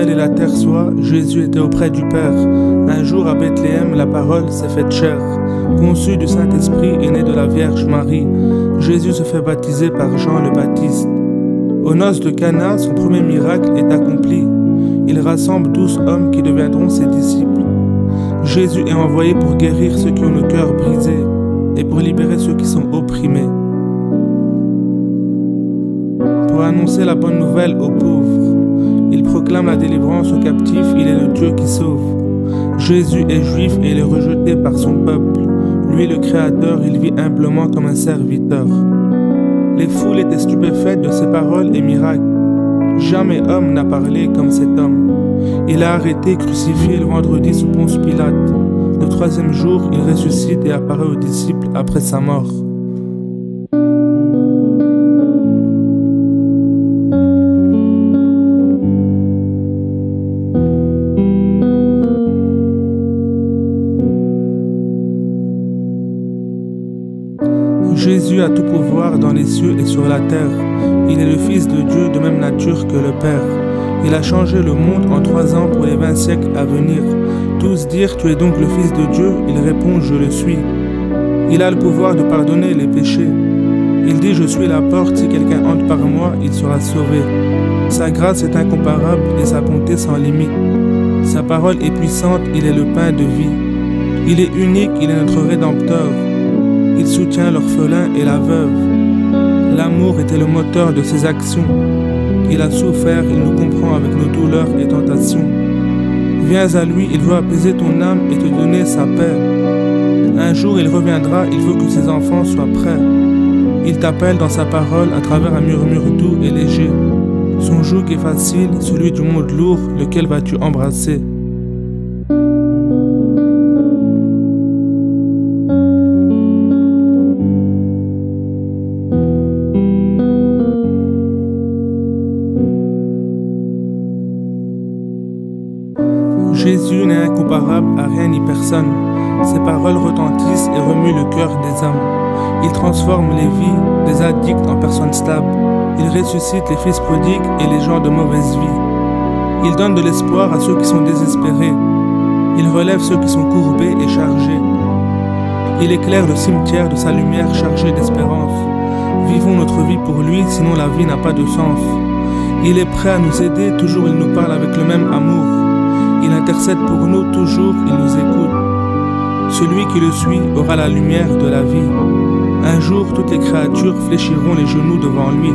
ciel et la terre soient, Jésus était auprès du Père. Un jour à Bethléem, la parole s'est faite chair. Conçu du Saint-Esprit et né de la Vierge Marie, Jésus se fait baptiser par Jean le Baptiste. Aux noces de Cana, son premier miracle est accompli. Il rassemble 12 hommes qui deviendront ses disciples. Jésus est envoyé pour guérir ceux qui ont le cœur brisé et pour libérer ceux qui sont opprimés. Pour annoncer la bonne nouvelle aux pauvres. Il proclame la délivrance aux captifs, il est le Dieu qui sauve. Jésus est juif et il est rejeté par son peuple. Lui, le Créateur, il vit humblement comme un serviteur. Les foules étaient stupéfaites de ses paroles et miracles. Jamais homme n'a parlé comme cet homme. Il a arrêté et crucifié le vendredi sous Ponce Pilate. Le troisième jour, il ressuscite et apparaît aux disciples après sa mort. Jésus a tout pouvoir dans les cieux et sur la terre. Il est le Fils de Dieu de même nature que le Père. Il a changé le monde en 3 ans pour les 20 siècles à venir. Tous dirent « Tu es donc le Fils de Dieu ?» Il répond « Je le suis ». Il a le pouvoir de pardonner les péchés. Il dit « Je suis la porte, si quelqu'un entre par moi, il sera sauvé ». Sa grâce est incomparable et sa bonté sans limite. Sa parole est puissante, il est le pain de vie. Il est unique, il est notre Rédempteur. Il soutient l'orphelin et la veuve. L'amour était le moteur de ses actions. Il a souffert, il nous comprend avec nos douleurs et tentations. Viens à lui, il veut apaiser ton âme et te donner sa paix. Un jour il reviendra, il veut que ses enfants soient prêts. Il t'appelle dans sa parole à travers un murmure doux et léger. Son joug est facile, celui du monde lourd, lequel vas-tu embrasser? Jésus n'est incomparable à rien ni personne. Ses paroles retentissent et remuent le cœur des hommes. Il transforme les vies des addicts en personnes stables. Il ressuscite les fils prodigues et les gens de mauvaise vie. Il donne de l'espoir à ceux qui sont désespérés. Il relève ceux qui sont courbés et chargés. Il éclaire le cimetière de sa lumière chargée d'espérance. Vivons notre vie pour lui, sinon la vie n'a pas de sens. Il est prêt à nous aider, toujours il nous parle avec le même amour. Il intercède pour nous, toujours il nous écoute. Celui qui le suit aura la lumière de la vie. Un jour, toutes les créatures fléchiront les genoux devant lui.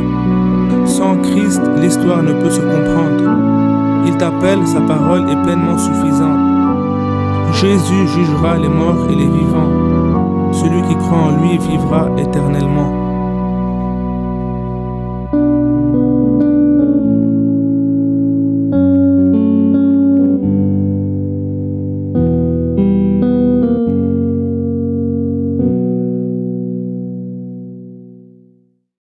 Sans Christ, l'histoire ne peut se comprendre. Il t'appelle, sa parole est pleinement suffisante. Jésus jugera les morts et les vivants. Celui qui croit en lui vivra éternellement.